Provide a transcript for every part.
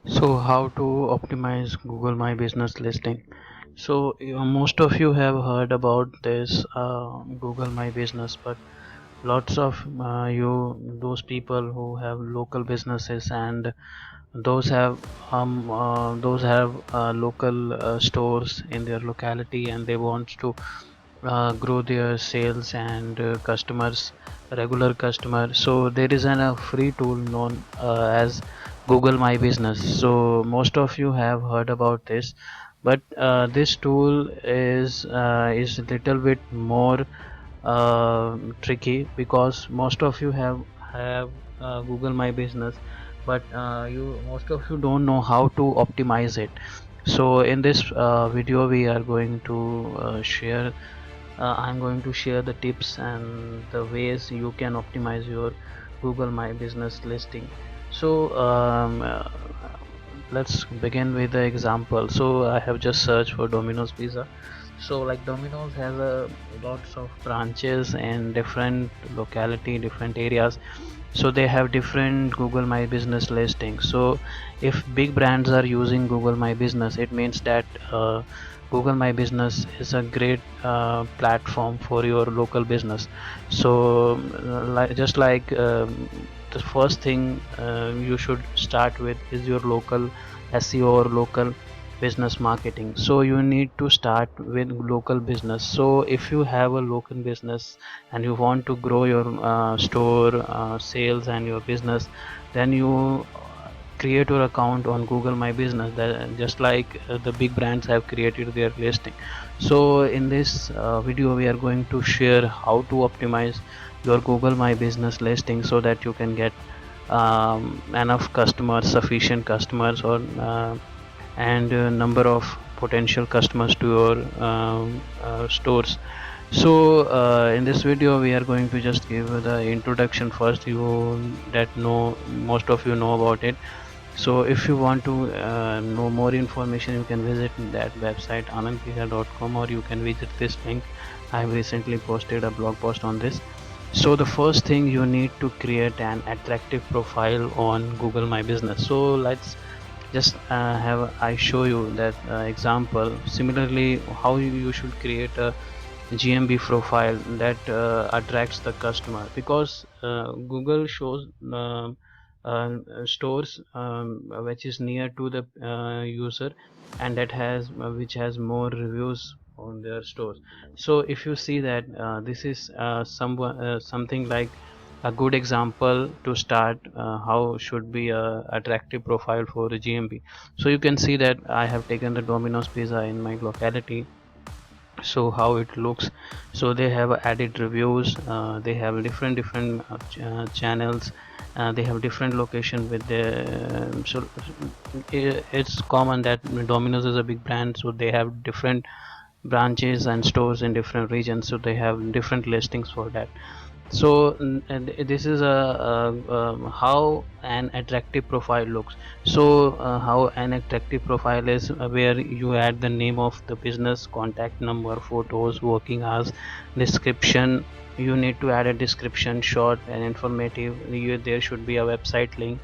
So, how to optimize Google My Business listing? So, most of you have heard about this Google My Business, but lots of those people who have local businesses and those have local stores in their locality, and they want to grow their sales and customers, regular customer. So there is a free tool known as Google My Business. So most of you have heard about this, but this tool is a little bit more tricky, because most of you have Google My Business, but you most of you don't know how to optimize it. So in this video we are going to share I'm going to share the tips and the ways you can optimize your Google My Business listing. So let's begin with the example. So I have just searched for Domino's Pizza. So like Domino's has a lots of branches in different locality, different areas. So they have different Google My Business listings. So if big brands are using Google My Business, it means that Google My Business is a great platform for your local business. So just like the first thing you should start with is your local SEO or local business marketing. So you need to start with local business. So if you have a local business and you want to grow your store sales and your business, then you create your account on Google My Business, that just like the big brands have created their listing. So in this video we are going to share how to optimize your Google My Business listing so that you can get enough customers, sufficient customers, or and number of potential customers to your stores. So in this video we are going to just give the introduction first, you that know most of you know about it. So if you want to know more information, you can visit that website anandpizza.com, or you can visit this link. I have recently posted a blog post on this. So the first thing, you need to create an attractive profile on Google My Business. So let's just have I show you that example. Similarly, how you should create a GMB profile that attracts the customer, because Google shows stores which is near to the user, and that has which has more reviews on their stores. So if you see that this is something like a good example to start how should be a attractive profile for the GMB. So you can see that I have taken the Domino's Pizza in my locality. So how it looks, so they have added reviews, they have different channels, they have different location with the so it's common that Domino's is a big brand, so they have different branches and stores in different regions, so they have different listings for that. So and this is how an attractive profile looks. So how an attractive profile is where you add the name of the business, contact number, photos, working hours, description. You need to add a description, short and informative. There should be a website link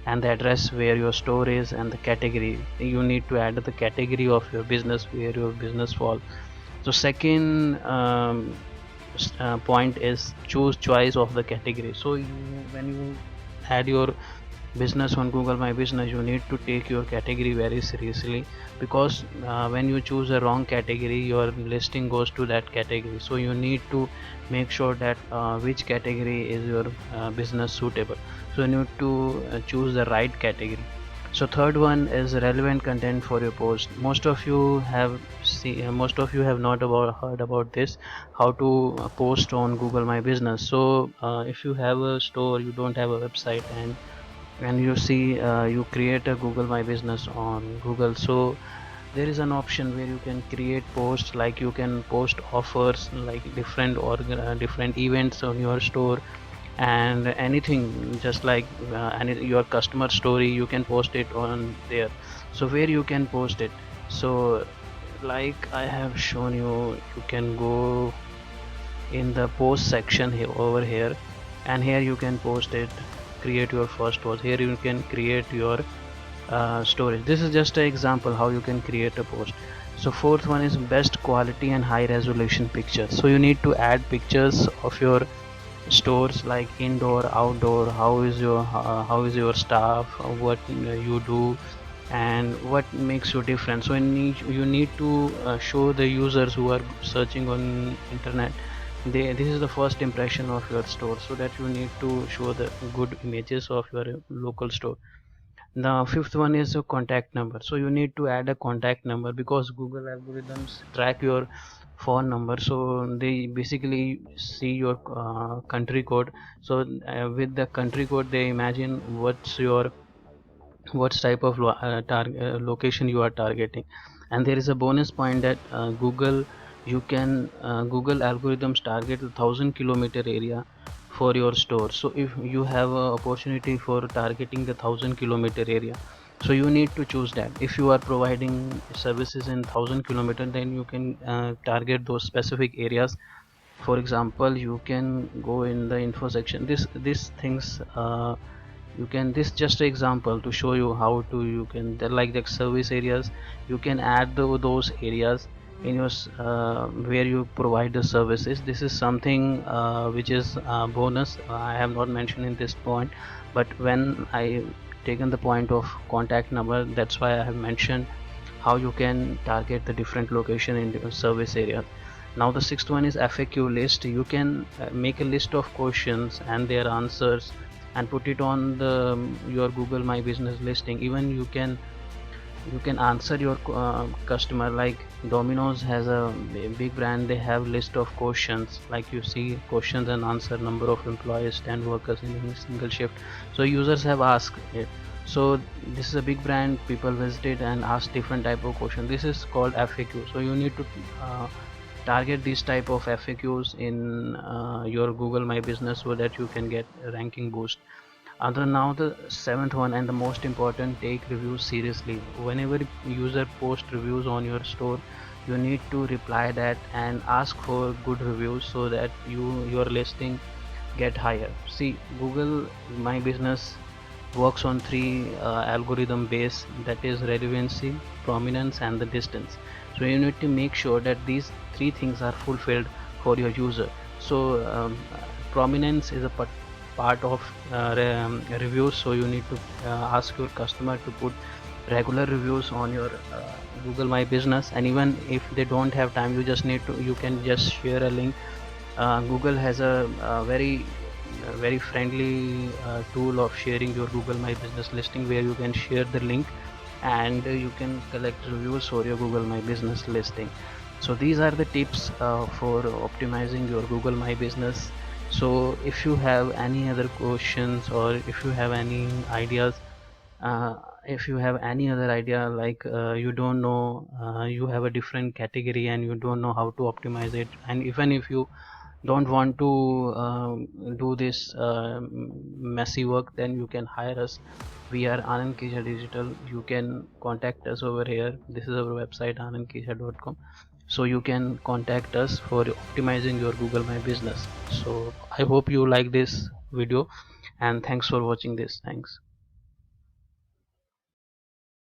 and the address where your store is, and the category. You need to add the category of your business, where your business falls. So second point is choose choice of the category. So when you add your business on Google My Business, you need to take your category very seriously, because when you choose a wrong category, your listing goes to that category. So you need to make sure that which category is your business suitable. So you need to choose the right category. So third one is relevant content for your post. Most of you have not heard about this, how to post on Google My Business. So if you have a store, you don't have a website, and you see you create a Google My Business on Google. So there is an option where you can create posts, like you can post offers, like different events on your store, and anything, just like your customer story, you can post it on there. So where you can post it, so like I have shown you, you can go in the post section here, over here, and here you can post it, create your first post. Here you can create your storage. This is just an example how you can create a post. So fourth one is best quality and high resolution pictures. So you need to add pictures of your stores, like indoor, outdoor, how is your staff, what you do, and what makes you different. So you need to show the users who are searching on internet, this is the first impression of your store, so that you need to show the good images of your local store. The fifth one is a contact number. So you need to add a contact number, because Google algorithms track your phone number. So they basically see your country code. So with the country code, they imagine what type of location you are targeting. And there is a bonus point that Google algorithms target 1,000 kilometer area for your store. So if you have a opportunity for targeting the 1,000 kilometer area, so you need to choose that. If you are providing services in 1,000 kilometer, then you can target those specific areas. For example, you can go in the info section, this things you can, this just an example to show you how to, you can, like the service areas, you can add those areas in your where you provide the services. This is something which is bonus, I have not mentioned in this point, but when I taken the point of contact number, that's why I have mentioned how you can target the different location in the service area. Now the sixth one is FAQ list. You can make a list of questions and their answers and put it on the your Google My Business listing. Even you can answer your customer, like Domino's has a big brand, they have list of questions, like you see questions and answer, number of employees, 10 workers in a single shift. So users have asked it. So this is a big brand, people visited and asked different type of question. This is called FAQ. So you need to target these type of FAQs in your Google My Business, so that you can get a ranking boost. Other now the seventh one and the most important, take reviews seriously. Whenever user post reviews on your store, you need to reply that and ask for good reviews, so that your listing get higher. See, Google My Business works on three algorithm base, that is relevancy, prominence and the distance. So you need to make sure that these three things are fulfilled for your user. So prominence is a part of reviews, so you need to ask your customer to put regular reviews on your Google My Business. And even if they don't have time, you can just share a link. Google has a very friendly tool of sharing your Google My Business listing, where you can share the link and you can collect reviews for your Google My Business listing. So these are the tips for optimizing your Google My Business. So if you have any other questions, or if you have any ideas, if you have any other idea, like you don't know, you have a different category and you don't know how to optimize it, and even if you don't want to do this messy work, then you can hire us. We are Anand Kesha Digital. You can contact us over here. This is our website, anandkesha.com. So you can contact us for optimizing your Google My Business. So I hope you like this video, and thanks for watching this. Thanks.